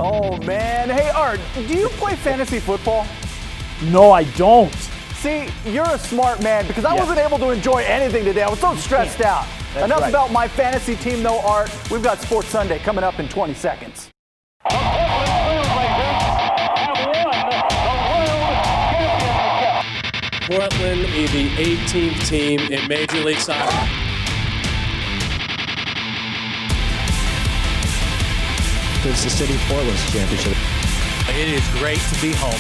Oh, man. Hey, Art, do you play fantasy football? No, I don't. See, you're a smart man because I wasn't able to enjoy anything today. I was so stressed out. Enough about my fantasy team, though, Art. We've got Sports Sunday coming up in 20 seconds. Portland is the 18th team in Major League Soccer. It's the City of Portland's championship. It is great to be home.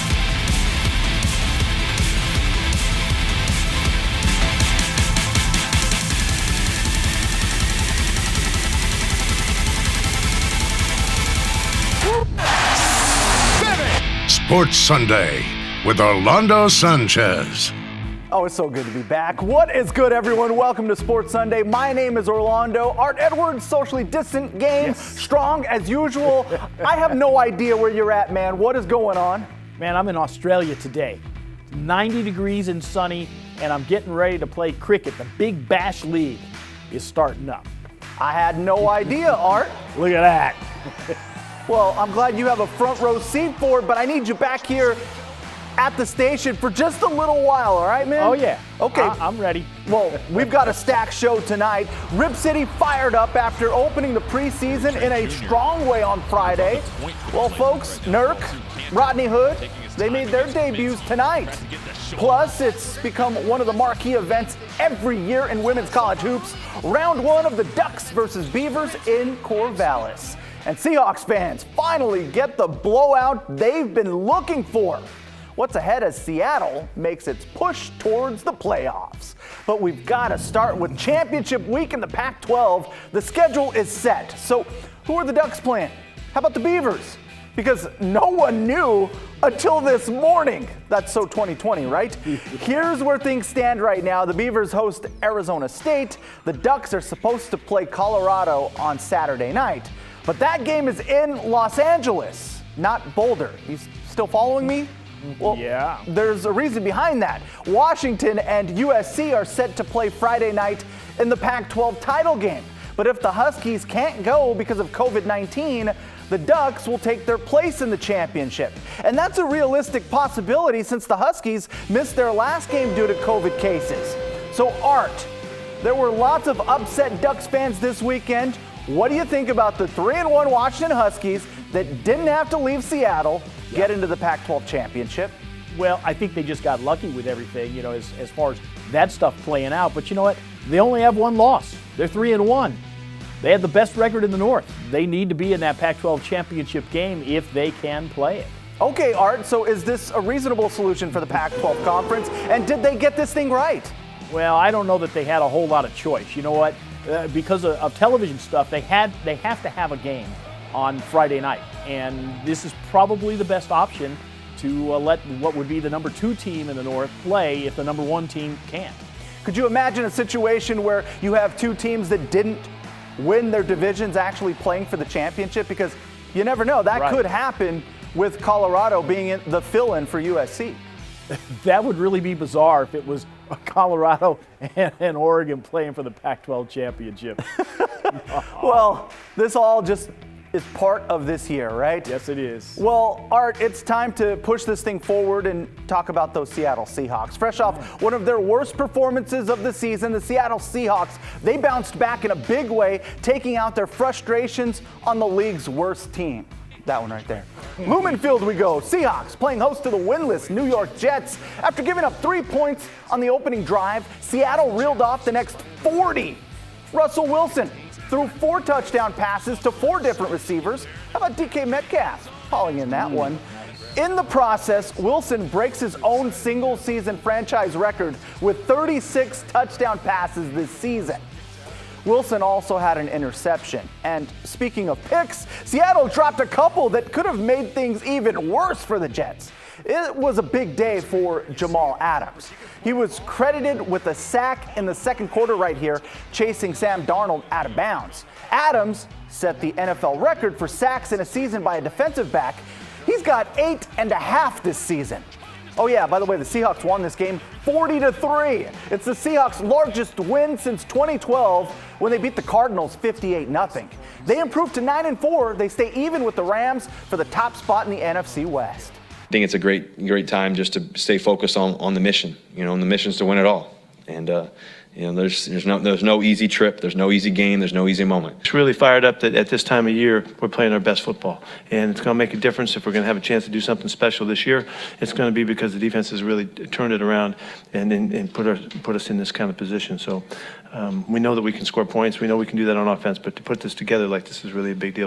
Sports Sunday with Orlando Sanchez. Oh, it's so good to be back. What is good, everyone? Welcome to Sports Sunday. My name is Orlando. Art Edwards, socially distant game, strong as usual. I have no idea where you're at, man. What is going on? Man, I'm in Australia today. 90 degrees and sunny, and I'm getting ready to play cricket. The Big Bash League is starting up. I had no idea, Art. Look at that. Well, I'm glad you have a front row seat for it, but I need you back here at the station for just a little while, all right, man? Oh, yeah. Okay. I'm ready. Well, we've got a stacked show tonight. Rip City fired up after opening the preseason in a strong way on Friday. Well, folks, Nurk, Rodney Hood, they made their debuts tonight. Plus, it's become one of the marquee events every year in women's college hoops. Round one of the Ducks versus Beavers in Corvallis. And Seahawks fans finally get the blowout they've been looking for. What's ahead as Seattle makes its push towards the playoffs. But we've got to start with championship week in the Pac-12. The schedule is set. So who are the Ducks playing? How about the Beavers? Because no one knew until this morning. That's so 2020, right? Here's where things stand right now. The Beavers host Arizona State. The Ducks are supposed to play Colorado on Saturday night. But that game is in Los Angeles, not Boulder. You still following me? Well, yeah. There's a reason behind that. Washington and USC are set to play Friday night in the Pac-12 title game. But if the Huskies can't go because of COVID-19, the Ducks will take their place in the championship. And that's a realistic possibility since the Huskies missed their last game due to COVID cases. So, Art, there were lots of upset Ducks fans this weekend. What do you think about the 3-1 Washington Huskies that didn't have to leave Seattle, get into the Pac-12 championship? Well, I think they just got lucky with everything, as far as that stuff playing out. But you know what? They only have one loss. They're 3-1. They have the best record in the North. They need to be in that Pac-12 championship game if they can play it. Okay, Art, so is this a reasonable solution for the Pac-12 conference? And did they get this thing right? Well, I don't know that they had a whole lot of choice. You know what? Because of television stuff, they have to have a game on Friday night. And this is probably the best option to let what would be the number 2 team in the North play if the number 1 team can't. Could you imagine a situation where you have 2 teams that didn't win their divisions actually playing for the championship? Because you never know. That could happen with Colorado being the fill-in for USC. That would really be bizarre if it was Colorado and Oregon playing for the Pac-12 championship. Well, this all just is part of this year, right? Yes, it is. Well, Art, it's time to push this thing forward and talk about those Seattle Seahawks. Fresh off one of their worst performances of the season, the Seattle Seahawks, they bounced back in a big way, taking out their frustrations on the league's worst team. That one right there. Lumenfield we go. Seahawks playing host to the winless New York Jets. After giving up 3 points on the opening drive, Seattle reeled off the next 40. Russell Wilson threw 4 touchdown passes to 4 different receivers. How about DK Metcalf hauling in that one? In the process, Wilson breaks his own single-season franchise record with 36 touchdown passes this season. Wilson also had an interception. And speaking of picks, Seattle dropped a couple that could have made things even worse for the Jets. It was a big day for Jamal Adams. He was credited with a sack in the second quarter right here, chasing Sam Darnold out of bounds. Adams set the NFL record for sacks in a season by a defensive back. He's got 8.5 this season. Oh yeah, by the way, the Seahawks won this game 40-3. It's the Seahawks' largest win since 2012 when they beat the Cardinals 58-0. They improved to 9-4. They stay even with the Rams for the top spot in the NFC West. I think it's a great time just to stay focused on the mission. You know, and the mission is to win it all. And you know, there's no easy trip, there's no easy game, there's no easy moment. It's really fired up that at this time of year we're playing our best football, and it's going to make a difference if we're going to have a chance to do something special this year. It's going to be because the defense has really turned it around and put us in this kind of position. So we know that we can score points. We know we can do that on offense, but to put this together like this is really a big deal.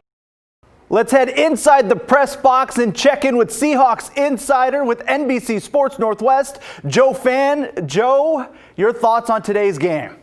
Let's head inside the press box and check in with Seahawks insider with NBC Sports Northwest, Joe Fann. Joe, your thoughts on today's game?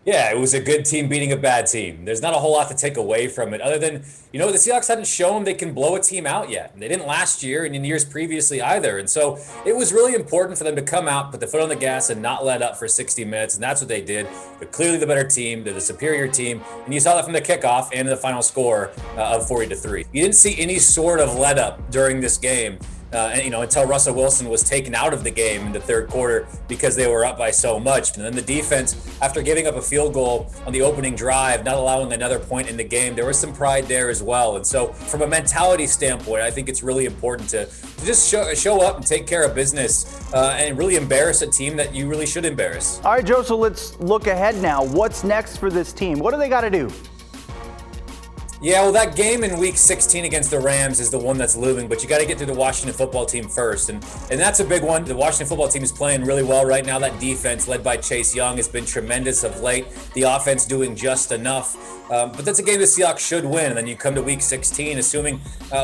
Yeah, it was a good team beating a bad team. There's not a whole lot to take away from it other than, the Seahawks hadn't shown they can blow a team out yet. They didn't last year and in years previously either. And so it was really important for them to come out, put the foot on the gas and not let up for 60 minutes. And that's what they did. They're clearly the better team. They're the superior team. And you saw that from the kickoff and the final score of 40-3. You didn't see any sort of let up during this game. Until Russell Wilson was taken out of the game in the third quarter because they were up by so much. And then the defense, after giving up a field goal on the opening drive, not allowing another point in the game, there was some pride there as well. And so from a mentality standpoint, I think it's really important to just show up and take care of business and really embarrass a team that you really should embarrass. All right, Joe, so let's look ahead now. What's next for this team? What do they got to do? Yeah, well, that game in Week 16 against the Rams is the one that's looming, but you got to get through the Washington football team first, and that's a big one. The Washington football team is playing really well right now. That defense, led by Chase Young, has been tremendous of late. The offense doing just enough, but that's a game the Seahawks should win. And then you come to Week 16, assuming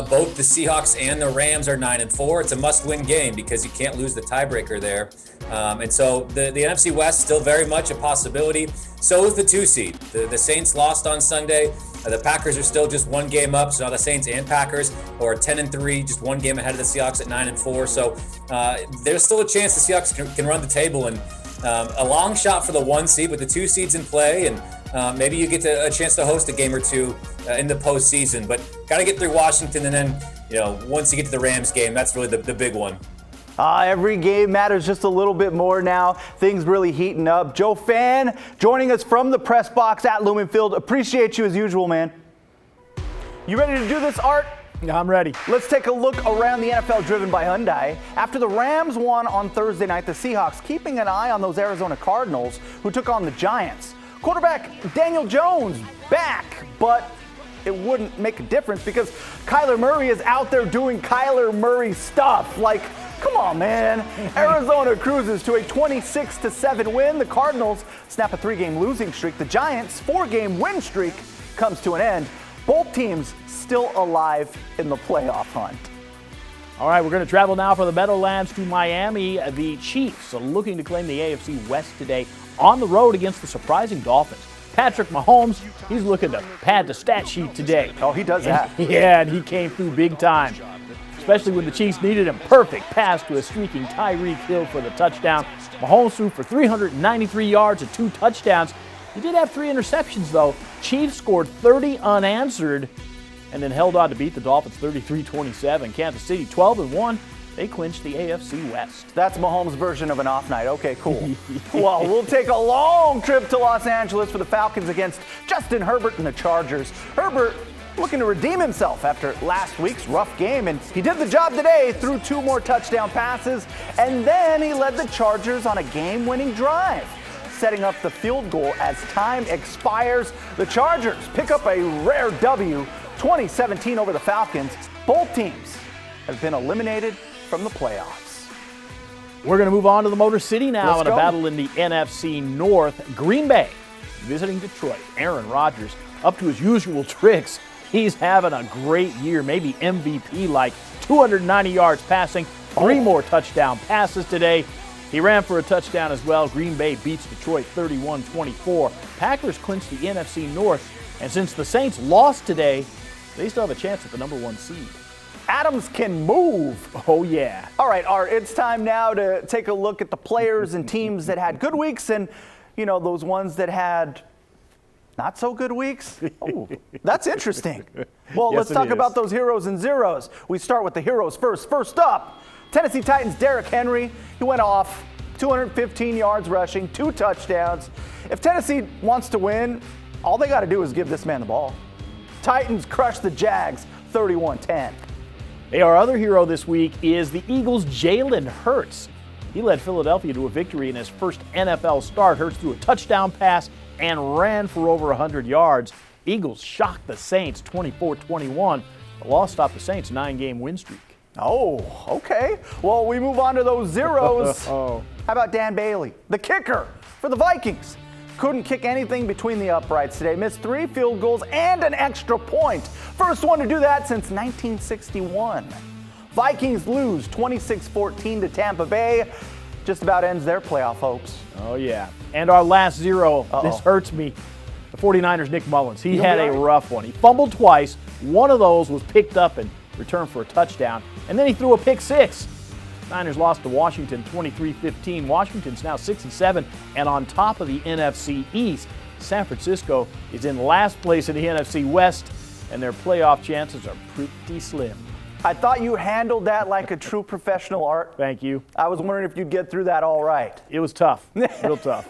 both the Seahawks and the Rams are 9-4. It's a must-win game because you can't lose the tiebreaker there. And so the NFC West still very much a possibility. So is the 2 seed. The Saints lost on Sunday. The Packers are still just one game up, so now the Saints and Packers are 10-3, just one game ahead of the Seahawks at 9-4. So there's still a chance the Seahawks can run the table, and a long shot for the 1 seed with the 2 seeds in play, and maybe you get a chance to host a game or two in the postseason. But got to get through Washington, and then once you get to the Rams game, that's really the big one. Every game matters just a little bit more now. Things really heating up. Joe Fann joining us from the press box at Lumen Field. Appreciate you as usual, man. You ready to do this, Art? I'm ready. Let's take a look around the NFL driven by Hyundai. After the Rams won on Thursday night, the Seahawks keeping an eye on those Arizona Cardinals who took on the Giants. Quarterback Daniel Jones back, but it wouldn't make a difference because Kyler Murray is out there doing Kyler Murray stuff. Like, come on, man. Arizona cruises to a 26-7 win. The Cardinals snap a 3-game losing streak. The Giants' 4-game win streak comes to an end. Both teams still alive in the playoff hunt. All right, we're going to travel now from the Meadowlands to Miami. The Chiefs are looking to claim the AFC West today on the road against the surprising Dolphins. Patrick Mahomes, he's looking to pad the stat sheet today. Oh, he does that. Yeah, and he came through big time, especially when the Chiefs needed him. Perfect pass to a streaking Tyreek Hill for the touchdown. Mahomes threw for 393 yards and 2 touchdowns. He did have 3 interceptions, though. Chiefs scored 30 unanswered and then held on to beat the Dolphins 33-27. Kansas City 12-1. They clinched the AFC West. That's Mahomes' version of an off night. Okay, cool. Well, we'll take a long trip to Los Angeles for the Falcons against Justin Herbert and the Chargers. Herbert looking to redeem himself after last week's rough game, and he did the job today, threw 2 more touchdown passes, and then he led the Chargers on a game-winning drive, setting up the field goal as time expires. The Chargers pick up a rare W, 2017 over the Falcons. Both teams have been eliminated from the playoffs. We're going to move on to the Motor City now. Let's in a go. battle in the NFC North. Green Bay visiting Detroit. Aaron Rodgers up to his usual tricks. He's having a great year, maybe MVP-like. 290 yards passing, 3 more touchdown passes today. He ran for a touchdown as well. Green Bay beats Detroit 31-24. Packers clinch the NFC North, and since the Saints lost today, they still have a chance at the number 1 seed. Adams can move. Oh, yeah. All right, Art, it's time now to take a look at the players and teams that had good weeks and, those ones that had Not so good weeks? Oh, that's interesting. Well, Yes, let's it talk is. about those heroes and zeros. We start with the heroes first. First up, Tennessee Titans' Derrick Henry. He went off, 215 yards rushing, 2 touchdowns. If Tennessee wants to win, all they got to do is give this man the ball. Titans crushed the Jags 31-10. Hey, our other hero this week is the Eagles' Jalen Hurts. He led Philadelphia to a victory in his first NFL start. Hurts threw a touchdown pass and ran for over 100 yards. Eagles shocked the Saints 24-21. The loss stopped the Saints' 9-game win streak. Oh, okay. Well, we move on to those zeros. Oh. How about Dan Bailey, the kicker for the Vikings? Couldn't kick anything between the uprights today. Missed 3 field goals and an extra point. First one to do that since 1961. Vikings lose 26-14 to Tampa Bay. Just about ends their playoff hopes. Oh, yeah. And our last zero, this hurts me. The 49ers' Nick Mullins. He had a rough one. He fumbled twice. One of those was picked up and returned for a touchdown. And then he threw a pick 6. Niners lost to Washington 23-15. Washington's now 6-7 and on top of the NFC East. San Francisco is in last place in the NFC West, and their playoff chances are pretty slim. I thought you handled that like a true professional, Art. Thank you. I was wondering if you'd get through that all right. It was tough, real tough.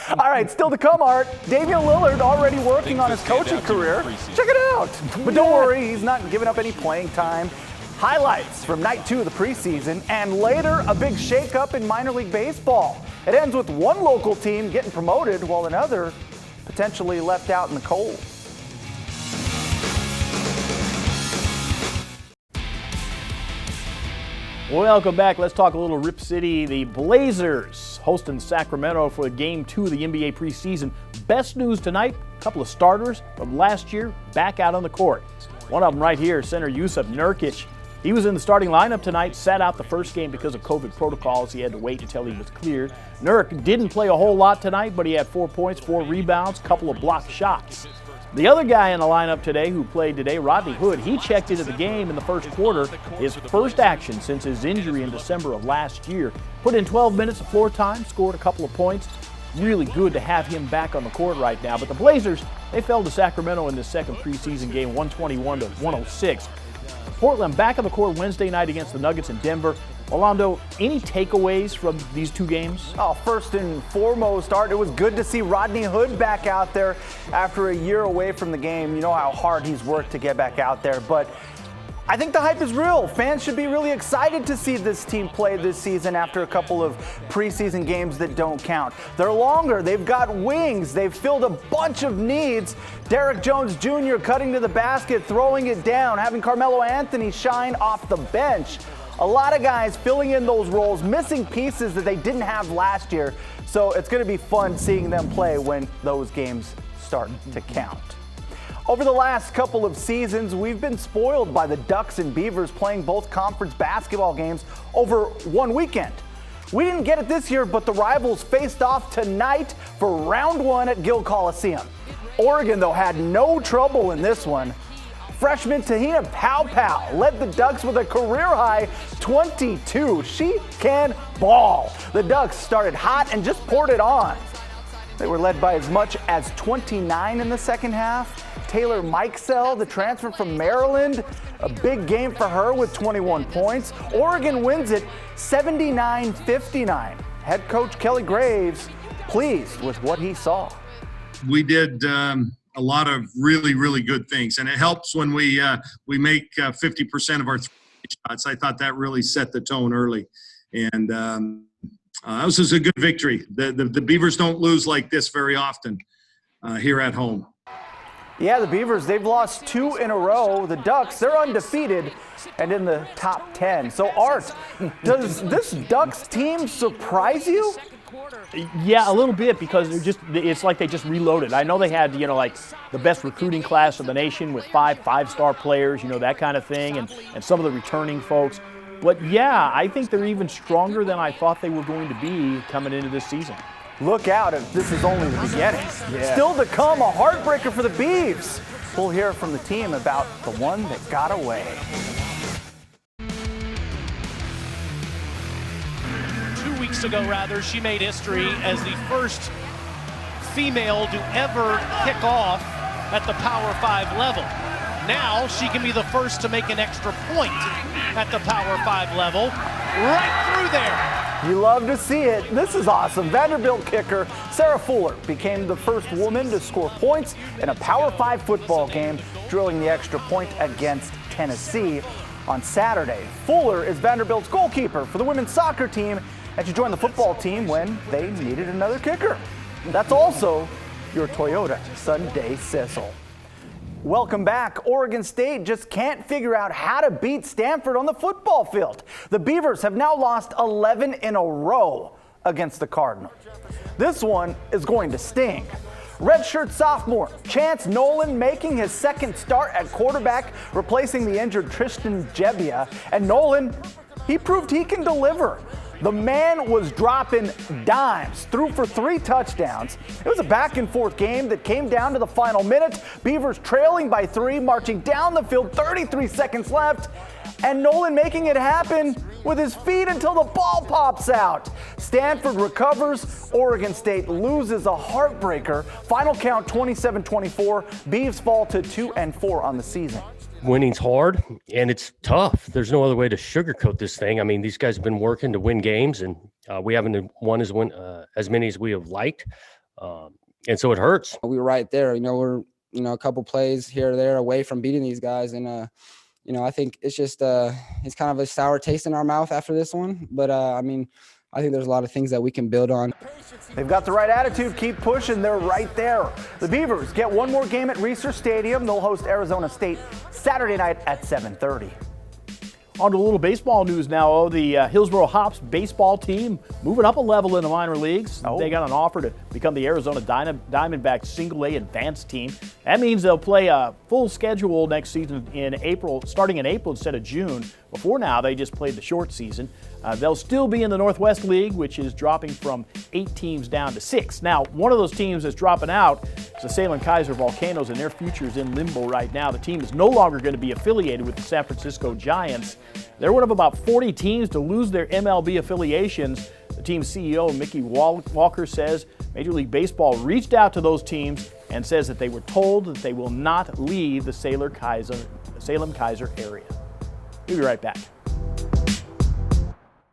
All right, still to come, Art. Damian Lillard already working on his coaching career. Check it out. But don't worry, he's not giving up any playing time. Highlights from night 2 of the preseason, and later a big shakeup in minor league baseball. It ends with one local team getting promoted while another potentially left out in the cold. Welcome back. Let's talk a little Rip City. The Blazers hosting Sacramento for Game 2 of the NBA preseason. Best news tonight, a couple of starters from last year back out on the court. One of them right here, center Jusuf Nurkic. He was in the starting lineup tonight, sat out the first game because of COVID protocols. He had to wait until he was cleared. Nurk didn't play a whole lot tonight, but he had 4 points, 4 rebounds, a couple of blocked shots. The other guy in the lineup today who played today, Rodney Hood, he checked into the game in the first quarter, his first action since his injury in December of last year. Put in 12 minutes of floor time, scored a couple of points. Really good to have him back on the court right now. But the Blazers, they fell to Sacramento in the second preseason game, 121-106. Portland back on the court Wednesday night against the Nuggets in Denver. Orlando, any takeaways from these 2 games? Oh, first and foremost, Art, it was good to see Rodney Hood back out there after a year away from the game. You know how hard he's worked to get back out there, but I think the hype is real. Fans should be really excited to see this team play this season after a couple of preseason games that don't count. They're longer, they've got wings, they've filled a bunch of needs. Derrick Jones Jr. cutting to the basket, throwing it down, having Carmelo Anthony shine off the bench. A lot of guys filling in those roles, missing pieces that they didn't have last year. So it's going to be fun seeing them play when those games start to count. Over the last couple of seasons, we've been spoiled by the Ducks and Beavers playing both conference basketball games over one weekend. We didn't get it this year, but the rivals faced off tonight for round 1 at Gill Coliseum. Oregon, though, had no trouble in this one. Freshman Tahina Paopao led the Ducks with a career-high 22. She can ball. The Ducks started hot and just poured it on. They were led by as much as 29 in the second half. Taylor Mikesell, the transfer from Maryland, a big game for her with 21 points. Oregon wins it 79-59. Head coach Kelly Graves pleased with what he saw. We did a lot of really good things, and it helps when we make 50% of our 3 shots. I thought that really set the tone early, and this was a good victory. The Beavers don't lose like this very often here at home. Yeah, the Beavers, they've lost 2 in a row. The Ducks, they're undefeated and in the top 10. So, Art, does this Ducks team surprise you? Yeah, a little bit, because it's like they just reloaded. I know they had, like the best recruiting class of the nation with 5 five-star players, that kind of thing, and some of the returning folks. But yeah, I think they're even stronger than I thought they were going to be coming into this season. Look out if this is only the beginning. Yeah. Still to come, a heartbreaker for the Beavs. We'll hear from the team about the one that got away. 2 weeks ago, she made history as the first female to ever kick off at the Power 5 level. Now she can be the first to make an extra point at the Power 5 level. Right through there. You love to see it. This is awesome. Vanderbilt kicker Sarah Fuller became the first woman to score points in a Power 5 football game, drilling the extra point against Tennessee on Saturday. Fuller is Vanderbilt's goalkeeper for the women's soccer team, and she joined the football team when they needed another kicker. That's also your Toyota Sunday sizzle. Welcome back. Oregon State just can't figure out how to beat Stanford on the football field. The Beavers have now lost 11 in a row against the Cardinals. This one is going to sting. Redshirt sophomore Chance Nolan making his second start at quarterback, replacing the injured Tristan Gebbia. And Nolan, he proved he can deliver. The man was dropping dimes, threw for 3 touchdowns. It was a back-and-forth game that came down to the final minute. Beavers trailing by 3, marching down the field, 33 seconds left, and Nolan making it happen with his feet until the ball pops out. Stanford recovers. Oregon State loses a heartbreaker. Final count 27-24. Beavs fall to 2-4 on the season. Winning's hard, and it's tough. There's no other way to sugarcoat this thing. I mean, these guys have been working to win games, and we haven't won as many as we have liked, and so it hurts. We were right there. We're a couple plays here or there away from beating these guys, and I think it's just it's kind of a sour taste in our mouth after this one. But I think there's a lot of things that we can build on. They've got the right attitude, keep pushing, they're right there. The Beavers get one more game at Reser Stadium. They'll host Arizona State Saturday night at 7:30. On to a little baseball news now. The Hillsboro Hops baseball team moving up a level in the minor leagues. They got an offer to become the Arizona Diamondbacks single-A advanced team. That means they'll play a full schedule next season in April, starting in April instead of June. Before now, they just played the short season. They'll still be in the Northwest League, which is dropping from 8 teams down to 6. Now, one of those teams that's dropping out is the Salem Kaiser Volcanoes, and their future is in limbo right now. The team is no longer going to be affiliated with the San Francisco Giants. They're one of about 40 teams to lose their MLB affiliations. The team's CEO, Mickey Walker, says Major League Baseball reached out to those teams and says that they were told that they will not leave the Salem Kaiser area. We'll be right back.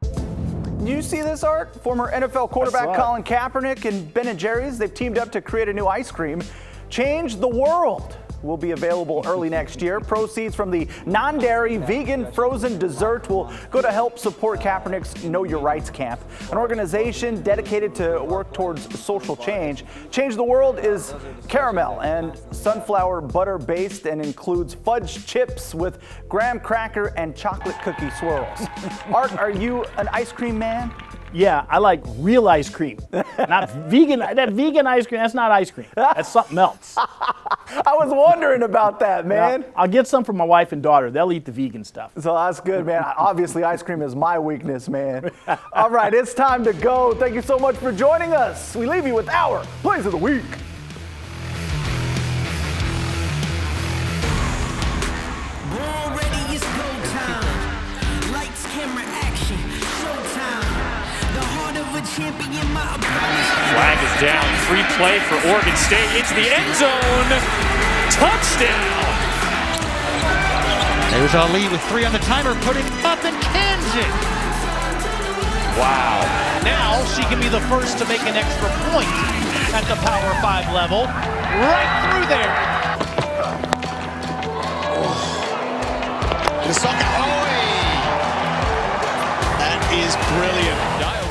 Do you see this, Art? Former NFL quarterback Colin Kaepernick and Ben & Jerry's, they've teamed up to create a new ice cream. Change the World will be available early next year. Proceeds from the non-dairy, vegan, frozen dessert will go to help support Kaepernick's Know Your Rights camp, an organization dedicated to work towards social change. Change the World is caramel and sunflower butter based and includes fudge chips with graham cracker and chocolate cookie swirls. Art, are you an ice cream man? Yeah, I like real ice cream, not vegan. That vegan ice cream, that's not ice cream. That's something else. I was wondering about that, man. I'll get some for my wife and daughter. They'll eat the vegan stuff. So that's good, man. Obviously, ice cream is my weakness, man. All right, it's time to go. Thank you so much for joining us. We leave you with our Plays of the Week. Already it's go time. Lights, camera, action. Showtime. Champion, my flag is down. Free play for Oregon State. It's the end zone. Touchdown. There's Ali with 3 on the timer, putting up and cans it. Wow. Now she can be the first to make an extra point at the Power 5 level. Right through there. That is brilliant.